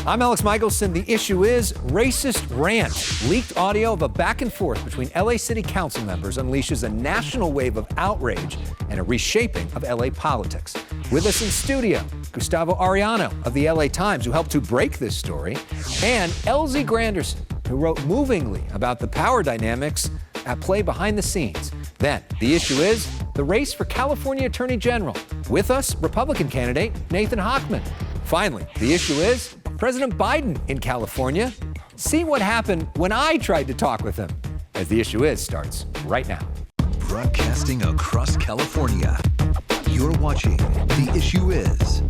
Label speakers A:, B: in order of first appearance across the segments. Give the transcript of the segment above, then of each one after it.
A: I'm Alex Michelson. The issue is racist rant. Leaked audio of a back and forth between LA City Council members unleashes a national wave of outrage and a reshaping of LA politics. With us in studio, Gustavo Arellano of the LA Times, who helped to break this story, and LZ Granderson, who wrote movingly about the power dynamics at play behind the scenes. Then, the issue is the race for California Attorney General. With us, Republican candidate Nathan Hochman. Finally, the issue is President Biden in California. See what happened when I tried to talk with him. As the issue is starts right now.
B: Broadcasting across California, you're watching The Issue Is.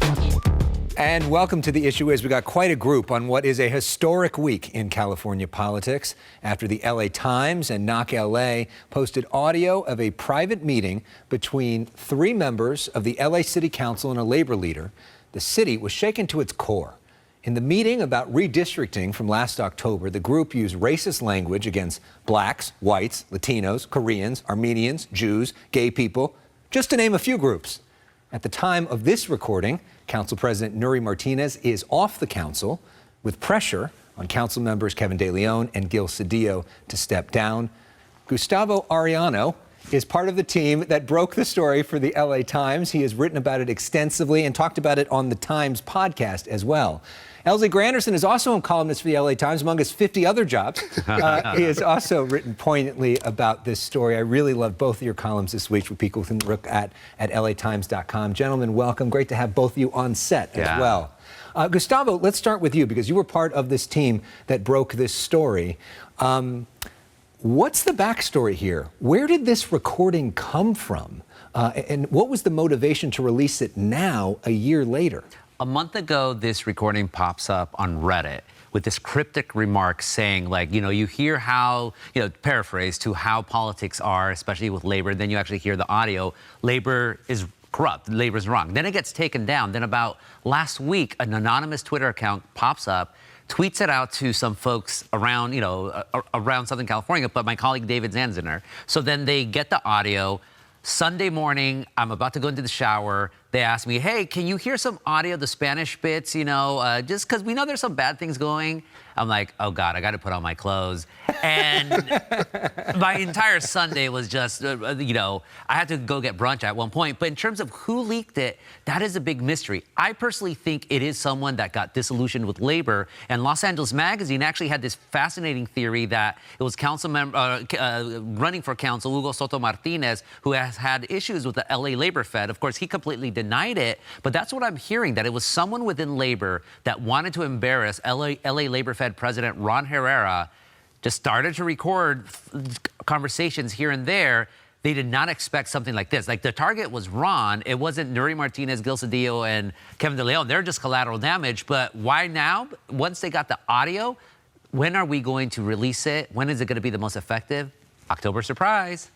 A: And welcome to The Issue Is. We got quite a group on what is a historic week in California politics after the LA Times and Knock LA posted audio of a private meeting between three members of the LA City Council and a labor leader. The city was shaken to its core. In the meeting about redistricting from last October, the group used racist language against blacks, whites, Latinos, Koreans, Armenians, Jews, gay people, just to name a few groups. At the time of this recording, Council President Nury Martinez is off the council with pressure on council members Kevin De Leon and Gil Cedillo to step down. Gustavo Arellano is part of the team that broke the story for the LA Times. He has written about it extensively and talked about it on the Times podcast as well. LZ Granderson is also a columnist for the LA Times, among his 50 other jobs. He has also written poignantly about this story. I really love both of your columns this week, which people can look at latimes.com. Gentlemen, welcome. Great to have both of you on set as well. Gustavo, let's start with you, because you were part of this team that broke this story. What's the backstory here? Where did this recording come from? And what was the motivation to release it now, a year later?
C: A month ago, this recording pops up on Reddit with this cryptic remark saying, like, you hear how, paraphrase to how politics are, especially with labor. Then you actually hear the audio. Labor is corrupt. Labor is wrong. Then it gets taken down. Then about last week, an anonymous Twitter account pops up, tweets it out to some folks around, around Southern California, but my colleague David Zanziner. So then they get the audio. Sunday morning, I'm about to go into the shower. They asked me, hey, can you hear some audio, the Spanish bits, just because we know there's some bad things going. I'm like, oh, God, I got to put on my clothes. And my entire Sunday was just, I had to go get brunch at one point. But in terms of who leaked it, that is a big mystery. I personally think it is someone that got disillusioned with labor. And Los Angeles Magazine actually had this fascinating theory that it was council member running for council, Hugo Soto Martinez, who has had issues with the LA Labor Fed. Of course, he completely denied it. But that's what I'm hearing, that it was someone within labor that wanted to embarrass LA Labor Fed President Ron Herrera, just started to record conversations here and there. They did not expect something like this. Like, the target was Ron. It wasn't Nury Martinez, Gil Cedillo, and Kevin De Leon. They're just collateral damage. But why now? Once they got the audio, when are we going to release it? When is it going to be the most effective? October surprise.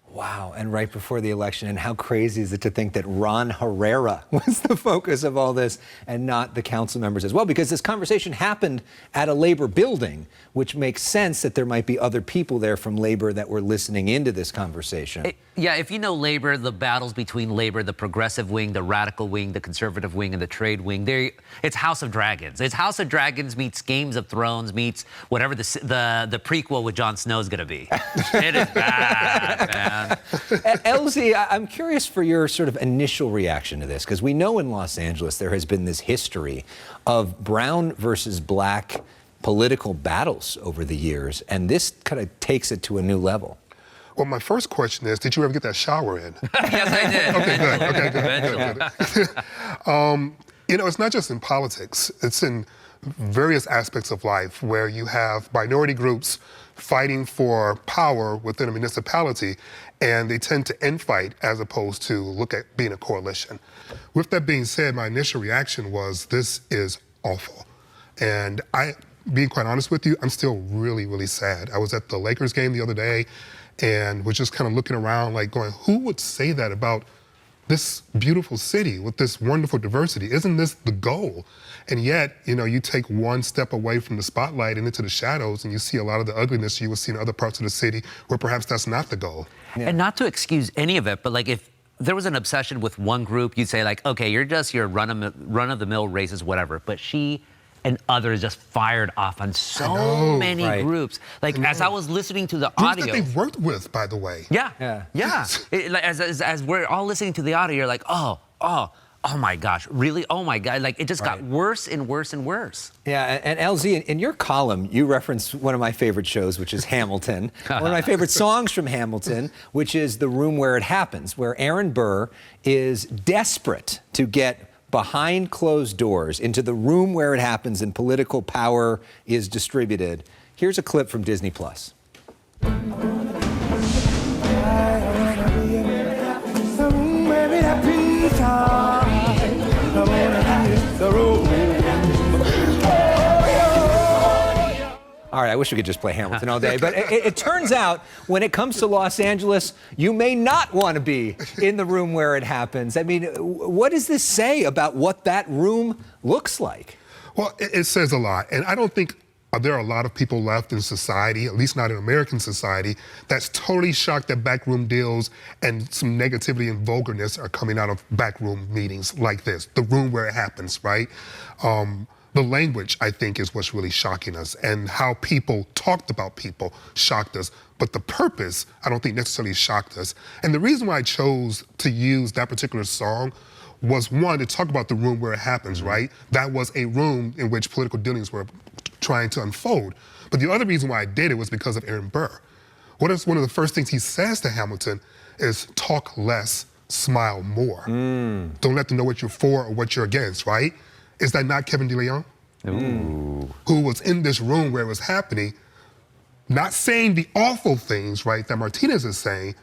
A: Wow, and right before the election, and how crazy is it to think that Ron Herrera was the focus of all this and not the council members as well? Because this conversation happened at a labor building, which makes sense that there might be other people there from labor that were listening into this conversation.
C: Yeah, if you know labor, the battles between labor, the progressive wing, the radical wing, the conservative wing, and the trade wing, it's House of Dragons. It's House of Dragons meets Games of Thrones meets whatever the prequel with Jon Snow is going to be. It is bad, man.
A: LZ, I'm curious for your sort of initial reaction to this, because we know in Los Angeles there has been this history of brown versus black political battles over the years, and this kind of takes it to a new level.
D: Well, my first question is, did you ever get that shower in?
C: Yes, I did.
D: Okay, good. It's not just in politics. It's in various aspects of life where you have minority groups fighting for power within a municipality, and they tend to infight as opposed to look at being a coalition. With that being said, my initial reaction was, this is awful. And being quite honest with you, I'm still really, really sad. I was at the Lakers game the other day and was just kind of looking around like going, who would say that about this beautiful city with this wonderful diversity? Isn't this the goal? And yet, you take one step away from the spotlight and into the shadows, and you see a lot of the ugliness you would see in other parts of the city where perhaps that's not the goal.
C: Yeah. And not to excuse any of it, but like, if there was an obsession with one group, you'd say like, okay, you're just your run-of-the-mill racist, whatever. But she and others just fired off on so
D: know,
C: many
A: right.
C: groups. Like, as I was listening to the
D: Groups
C: audio.
D: that they've worked with, by the way.
C: Yeah. Like, as we're all listening to the audio, you're like, oh my gosh, really? Oh my God. Like, it just got worse and worse and worse.
A: Yeah, and LZ, in your column, you reference one of my favorite shows, which is Hamilton. One of my favorite songs from Hamilton, which is The Room Where It Happens, where Aaron Burr is desperate to get behind closed doors into the room where it happens and political power is distributed. Here's a clip from Disney+. All right, I wish we could just play Hamilton all day, but it turns out when it comes to Los Angeles, you may not want to be in the room where it happens. I mean, what does this say about what that room looks like?
D: Well, it says a lot, and I don't think there are a lot of people left in society, at least not in American society, that's totally shocked that backroom deals and some negativity and vulgarness are coming out of backroom meetings like this, the room where it happens, right? The language, I think, is what's really shocking us, and how people talked about people shocked us. But the purpose, I don't think necessarily shocked us. And the reason why I chose to use that particular song was, one, to talk about the room where it happens, right? That was a room in which political dealings were trying to unfold. But the other reason why I did it was because of Aaron Burr. What is one of the first things he says to Hamilton is, talk less, smile more. Don't let them know what you're for or what you're against, right? Is that not Kevin DeLeon? Who was in this room where it was happening, not saying the awful things, right, that Martinez is saying,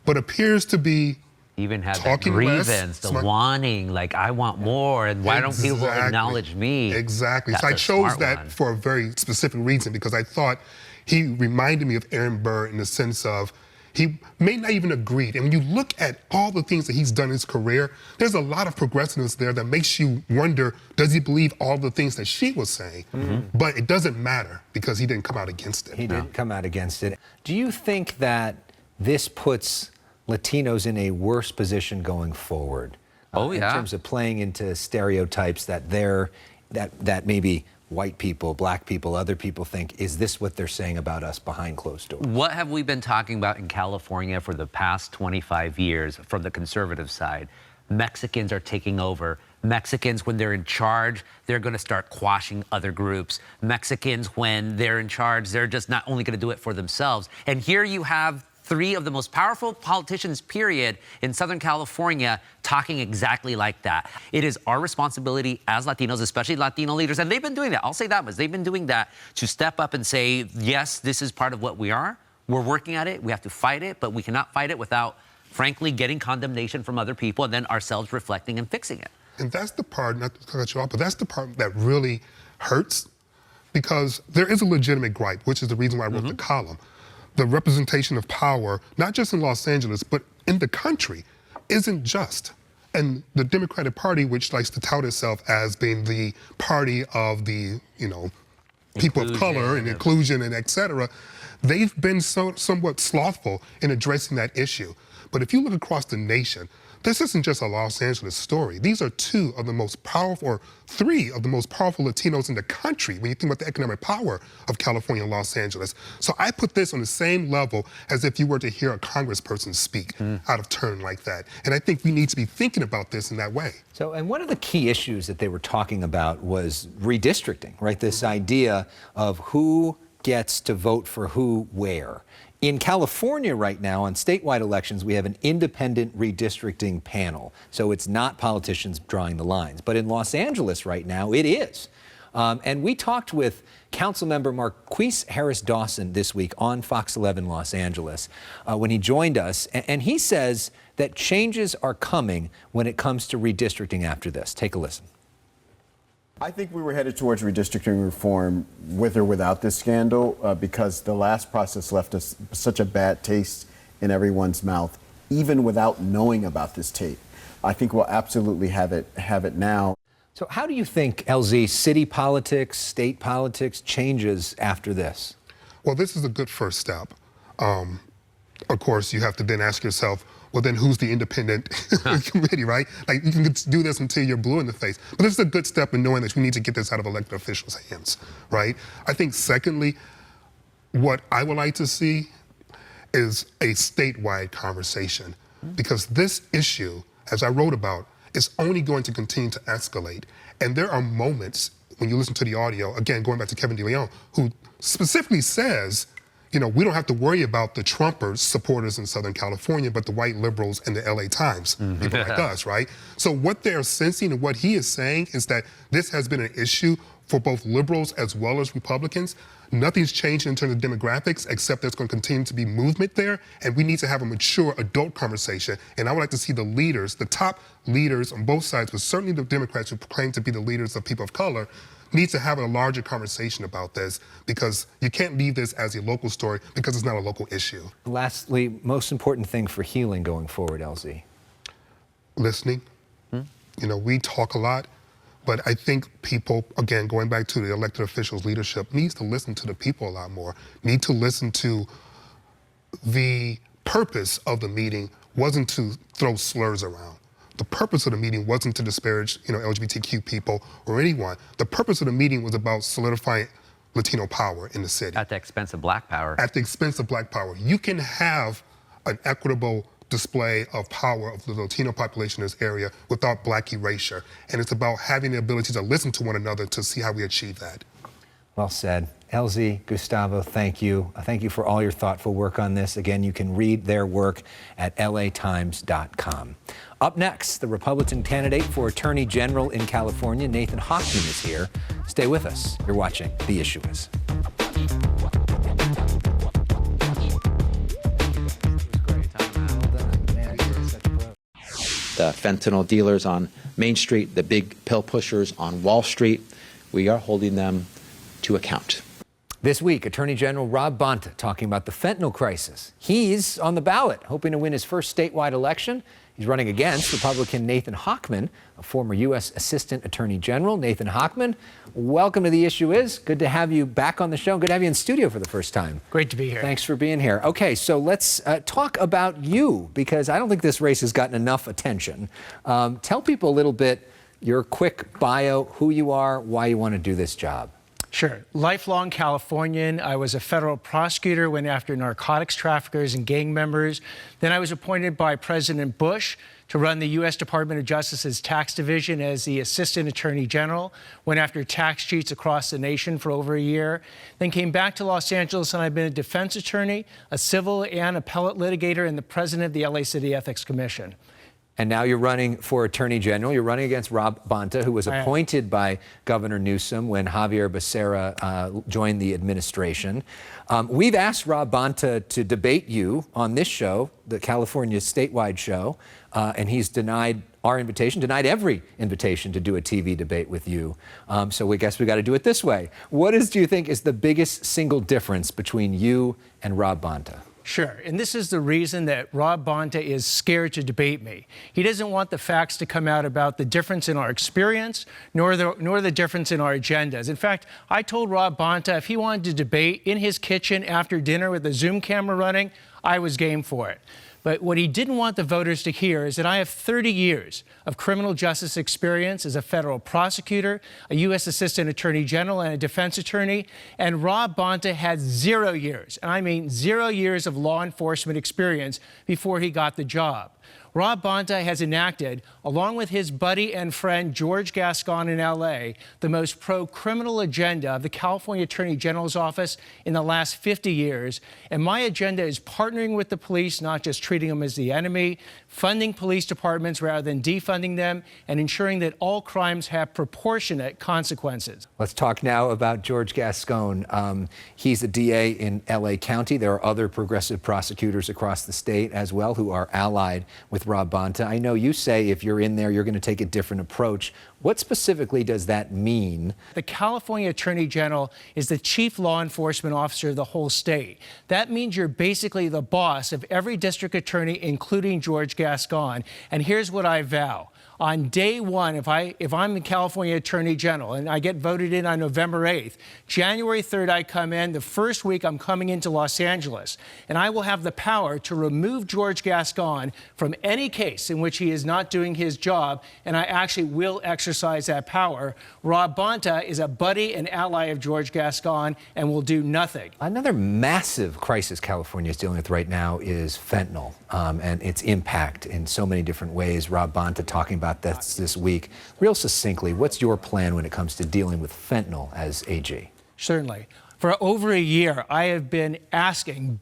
D: but appears to be
C: even had that
D: talking
C: grievance,
D: less,
C: the wanting, like, I want more, and why don't people acknowledge me?
D: Exactly.
C: That's
D: So I
C: a
D: chose
C: smart
D: that
C: one.
D: for a very specific reason, because I thought he reminded me of Aaron Burr in the sense of he may not even agree. And when you look at all the things that he's done in his career, there's a lot of progressiveness there that makes you wonder, does he believe all the things that she was saying? But it doesn't matter because he didn't come out against it.
A: He didn't come out against it. Do you think that this puts Latinos in a worse position going forward? In terms of playing into stereotypes that that maybe white people, black people, other people think, is this what they're saying about us behind closed doors?
C: What have we been talking about in California for the past 25 years from the conservative side? Mexicans are taking over. Mexicans, when they're in charge, they're going to start quashing other groups. Mexicans, when they're in charge, they're just not only going to do it for themselves. And here you have three of the most powerful politicians, period, in Southern California talking exactly like that. It is our responsibility as Latinos, especially Latino leaders, and they've been doing that. I'll say that much. They've been doing that to step up and say, yes, this is part of what we are. We're working at it. We have to fight it, but we cannot fight it without, frankly, getting condemnation from other people and then ourselves reflecting and fixing it.
D: And that's the part, not to cut you off, but that's the part that really hurts, because there is a legitimate gripe, which is the reason why I wrote the column. The representation of power, not just in Los Angeles, but in the country, isn't just. And the Democratic Party, which likes to tout itself as being the party of the, people of color and inclusion and et cetera, they've been somewhat slothful in addressing that issue. But if you look across the nation, this isn't just a Los Angeles story. These are two of the most powerful, or three of the most powerful Latinos in the country when you think about the economic power of California and Los Angeles. So I put this on the same level as if you were to hear a congressperson speak out of turn like that. And I think we need to be thinking about this in that way.
A: So, and one of the key issues that they were talking about was redistricting, right? This idea of who gets to vote for who where. In California right now, on statewide elections, we have an independent redistricting panel. So it's not politicians drawing the lines. But in Los Angeles right now, it is. And we talked with Councilmember Marquise Harris Dawson this week on Fox 11 Los Angeles when he joined us. And he says that changes are coming when it comes to redistricting after this. Take a listen.
E: I think we were headed towards redistricting reform with or without this scandal because the last process left us such a bad taste in everyone's mouth, even without knowing about this tape. I think we'll absolutely have it now.
A: So how do you think, LZ, city politics, state politics changes after this?
D: Well, this is a good first step. Of course, you have to then ask yourself, well, then who's the independent committee, right? Like, you can do this until you're blue in the face. But this is a good step in knowing that we need to get this out of elected officials' hands, right? I think, secondly, what I would like to see is a statewide conversation, because this issue, as I wrote about, is only going to continue to escalate. And there are moments when you listen to the audio, again, going back to Kevin DeLeon, who specifically says, you know, we don't have to worry about the Trumpers supporters in Southern California, but the white liberals and the LA Times, people like us, right? So what they're sensing and what he is saying is that this has been an issue for both liberals as well as Republicans. Nothing's changed in terms of demographics, except there's going to continue to be movement there, and we need to have a mature adult conversation. And I would like to see the leaders, the top leaders on both sides, but certainly the Democrats who claim to be the leaders of people of color, need to have a larger conversation about this, because you can't leave this as a local story, because it's not a local issue.
A: Lastly, most important thing for healing going forward, LZ?
D: Listening. You know, we talk a lot, but I think people, again, going back to the elected officials' leadership, needs to listen to the people a lot more, need to listen to the purpose of the meeting wasn't to throw slurs around. The purpose of the meeting wasn't to disparage, you know, LGBTQ people or anyone. The purpose of the meeting was about solidifying Latino power in the city.
C: At the expense of black power.
D: At the expense of black power. You can have an equitable display of power of the Latino population in this area without black erasure. And it's about having the ability to listen to one another to see how we achieve that.
A: Well said. LZ, Gustavo, thank you. Thank you for all your thoughtful work on this. Again, you can read their work at latimes.com. Up next, the Republican candidate for Attorney General in California, Nathan Hochman, is here. Stay with us. You're watching The Issue Is.
F: The fentanyl dealers on Main Street, the big pill pushers on Wall Street, we are holding them to account.
A: This week, Attorney General Rob Bonta talking about the fentanyl crisis. He's on the ballot, hoping to win his first statewide election. He's running against Republican Nathan Hochman, a former U.S. Assistant Attorney General. Nathan Hochman, welcome to The Issue Is. Good to have you back on the show. Good to have you in studio for the first time.
G: Great to be here.
A: Thanks for being here. Okay, so let's talk about you, because I don't think this race has gotten enough attention. Tell people a little bit, your quick bio, who you are, why you want to do this job.
G: Sure. Lifelong Californian. I was a federal prosecutor, went after narcotics traffickers and gang members. Then I was appointed by President Bush to run the U.S. Department of Justice's tax division as the Assistant Attorney General. Went after tax cheats across the nation for over a year. Then came back to Los Angeles, and I've been a defense attorney, a civil and appellate litigator, and the president of the LA City Ethics Commission.
A: And now you're running for Attorney General. You're running against Rob Bonta, who was appointed by Governor Newsom when Javier Becerra joined the administration. We've asked Rob Bonta to debate you on this show, the California statewide show, and he's denied our invitation, denied every invitation to do a TV debate with you. So we guess we got to do it this way. What do you think is the biggest single difference between you and Rob Bonta?
G: Sure, and this is the reason that Rob Bonta is scared to debate me. He doesn't want the facts to come out about the difference in our experience, nor the difference in our agendas. In fact, I told Rob Bonta if he wanted to debate in his kitchen after dinner with the Zoom camera running, I was game for it. But what he didn't want the voters to hear is that I have 30 years of criminal justice experience as a federal prosecutor, a U.S. Assistant Attorney General, and a defense attorney. And Rob Bonta had 0 years, and I mean 0 years of law enforcement experience before he got the job. Rob Bonta has enacted, along with his buddy and friend George Gascon in L.A., the most pro-criminal agenda of the California Attorney General's office in the last 50 years. And my agenda is partnering with the police, not just treating them as the enemy, funding police departments rather than defunding them, and ensuring that all crimes have proportionate consequences.
A: Let's talk now about George Gascon. He's a DA in L.A. County. There are other progressive prosecutors across the state as well who are allied with Rob Bonta. I know you say if you're in there, you're going to take a different approach. What specifically does that mean?
G: The California Attorney General is the chief law enforcement officer of the whole state. That means you're basically the boss of every district attorney, including George Gascon. And here's what I vow. On day one, if I'm the California Attorney General and I get voted in on November 8th, January 3rd I come in. The first week I'm coming into Los Angeles, and I will have the power to remove George Gascon from any case in which he is not doing his job, and I actually will exercise that power. Rob Bonta is a buddy and ally of George Gascon and will do nothing.
A: Another massive crisis California is dealing with right now is fentanyl and its impact in so many different ways. Rob Bonta talking about this week. Real succinctly, what's your plan when it comes to dealing with fentanyl as AG?
G: Certainly. For over a year, I have been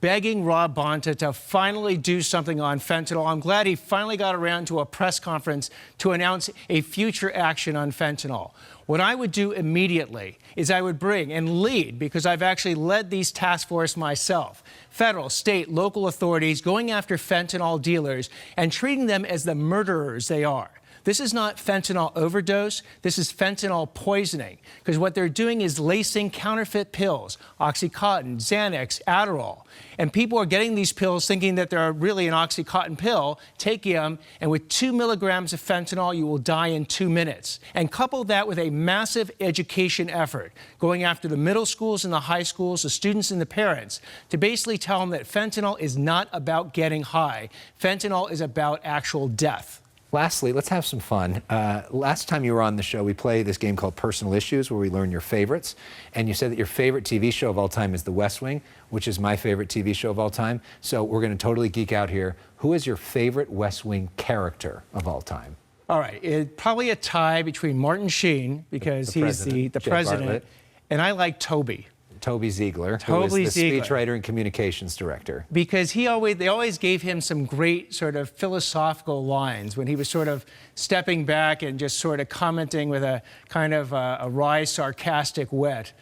G: begging Rob Bonta to finally do something on fentanyl. I'm glad he finally got around to a press conference to announce a future action on fentanyl. What I would do immediately is I would bring and lead, because I've actually led these task force myself, federal, state, local authorities going after fentanyl dealers and treating them as the murderers they are. This is not fentanyl overdose. This is fentanyl poisoning, because what they're doing is lacing counterfeit pills, Oxycontin, Xanax, Adderall. And people are getting these pills thinking that they're really an Oxycontin pill, taking them, and with 2 milligrams of fentanyl, you will die in 2 minutes. And couple that with a massive education effort, going after the middle schools and the high schools, the students and the parents, to basically tell them that fentanyl is not about getting high. Fentanyl is about actual death.
A: Lastly, let's have some fun. Last time you were on the show, we play this game called Personal Issues, where we learn your favorites. And you said that your favorite TV show of all time is The West Wing, which is my favorite TV show of all time. So we're going to totally geek out here. Who is your favorite West Wing character of all time?
G: All right, probably a tie between Martin Sheen, because he's the president, and I like Toby.
A: Toby Ziegler, who is the speechwriter and communications director.
G: Because they always gave him some great sort of philosophical lines when he was sort of stepping back and just sort of commenting with a kind of a wry, sarcastic wit.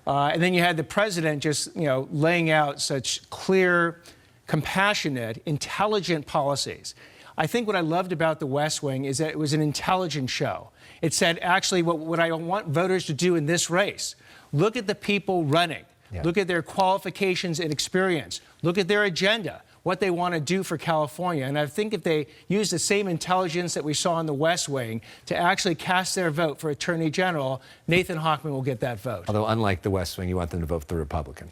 G: And then you had the president just, laying out such clear, compassionate, intelligent policies. I think what I loved about The West Wing is that it was an intelligent show. It said, actually, what I want voters to do in this race, look at the people running. Yeah. Look at their qualifications and experience. Look at their agenda, what they want to do for California. And I think if they use the same intelligence that we saw in The West Wing to actually cast their vote for Attorney General, Nathan Hochman will get that vote.
A: Although, unlike The West Wing, you want them to vote for the Republican.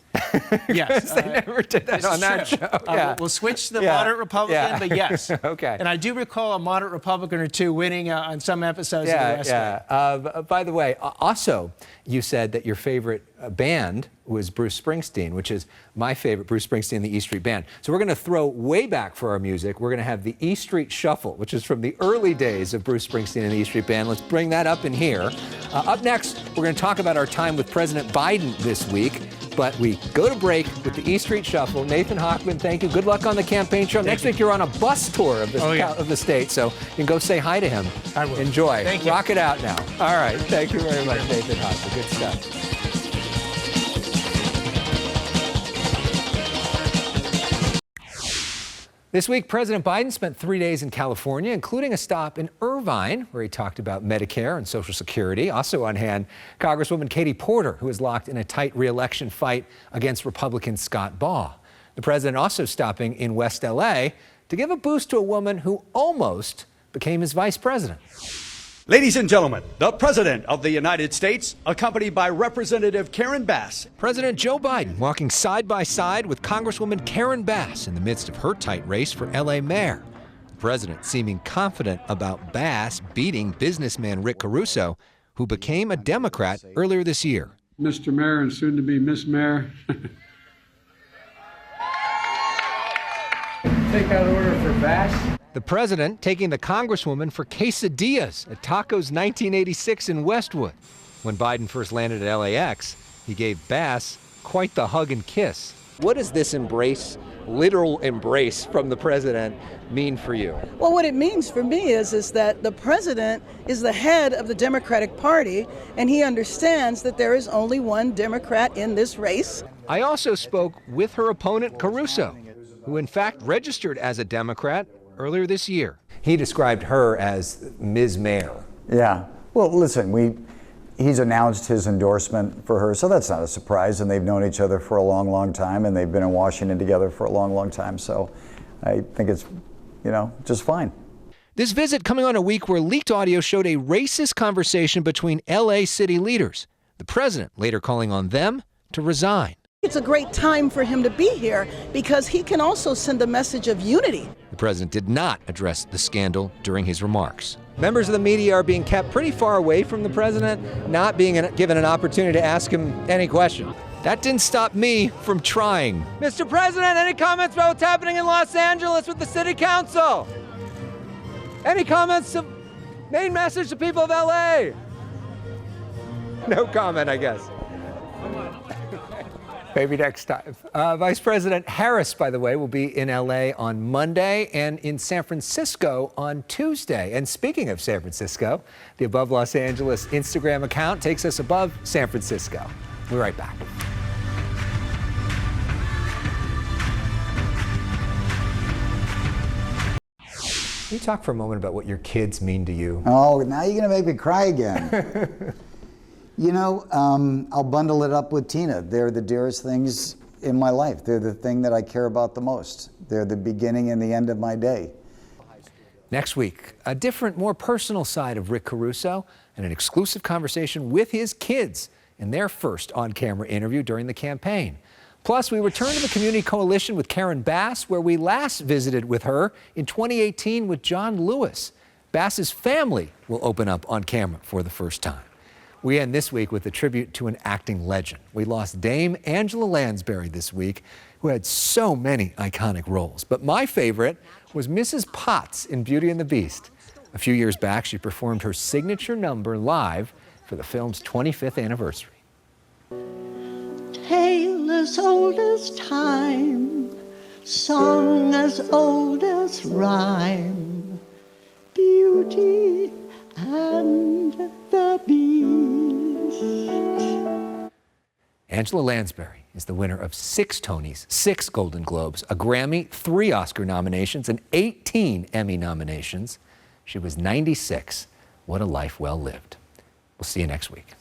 G: Yes.
A: They never did that on that show. Yeah.
G: We'll switch to the moderate Republican, but yes.
A: Okay.
G: And I do recall a moderate Republican or two winning on some episodes of The West Wing.
A: By the way, also, you said that your favorite band was Bruce Springsteen, which is my favorite, Bruce Springsteen and the E Street Band. So we're going to throw way back for our music. We're going to have the E Street Shuffle, which is from the early days of Bruce Springsteen and the E Street Band. Let's bring that up in here. Up next, we're going to talk about our time with President Biden this week. But we go to break with the E Street Shuffle. Nathan Hochman, thank you. Good luck on the campaign trail. Next week, you're on a bus tour of the state, so you can go say hi to him.
G: I will.
A: Enjoy.
G: Thank you.
A: Rock it out now. All right. Thank you very much, Nathan Hochman. Good stuff. This week, President Biden spent 3 days in California, including a stop in Irvine, where he talked about Medicare and Social Security. Also on hand, Congresswoman Katie Porter, who is locked in a tight re-election fight against Republican Scott Baugh. The president also stopping in West LA to give a boost to a woman who almost became his vice president.
H: Ladies and gentlemen, the President of the United States, accompanied by Representative Karen Bass.
A: President Joe Biden walking side by side with Congresswoman Karen Bass in the midst of her tight race for LA mayor. The president seeming confident about Bass beating businessman Rick Caruso, who became a Democrat earlier this year.
I: Mr. Mayor and soon to be Miss Mayor. Take out order for Bass.
A: The president taking the congresswoman for quesadillas at Tacos 1986 in Westwood. When Biden first landed at LAX, he gave Bass quite the hug and kiss. What does this embrace, literal embrace from the president, mean for you?
J: Well, what it means for me is that the president is the head of the Democratic Party, and he understands that there is only one Democrat in this race.
A: I also spoke with her opponent, Caruso, who in fact registered as a Democrat earlier this year. He described her as Ms. Mayor.
K: Yeah. Well, listen, he's announced his endorsement for her, so that's not a surprise. And they've known each other for a long, long time, and they've been in Washington together for a long, long time. So I think it's, just fine.
A: This visit coming on a week where leaked audio showed a racist conversation between LA city leaders. The president later calling on them to resign.
J: It's a great time for him to be here because he can also send a message of unity.
A: The president did not address the scandal during his remarks. Members of the media are being kept pretty far away from the president, not being given an opportunity to ask him any question. That didn't stop me from trying. Mr. President, any comments about what's happening in Los Angeles with the city council? Any comments? Main message to people of LA? No comment, I guess. Maybe next time. Vice President Harris, by the way, will be in LA on Monday and in San Francisco on Tuesday. And speaking of San Francisco, the Above Los Angeles Instagram account takes us above San Francisco. We'll be right back. Can you talk for a moment about what your kids mean to you?
K: Oh, now you're going to make me cry again. You know, I'll bundle it up with Tina. They're the dearest things in my life. They're the thing that I care about the most. They're the beginning and the end of my day.
A: Next week, a different, more personal side of Rick Caruso and an exclusive conversation with his kids in their first on-camera interview during the campaign. Plus, we return to the Community Coalition with Karen Bass, where we last visited with her in 2018 with John Lewis. Bass's family will open up on camera for the first time. We end this week with a tribute to an acting legend. We lost Dame Angela Lansbury this week, who had so many iconic roles. But my favorite was Mrs. Potts in Beauty and the Beast. A few years back, she performed her signature number live for the film's 25th anniversary.
L: Tale as old as time, song as old as rhyme, Beauty and the Beast.
A: Angela Lansbury is the winner of 6 Tonys, 6 Golden Globes, a Grammy, 3 Oscar nominations, and 18 Emmy nominations. She was 96. What a life well lived. We'll see you next week.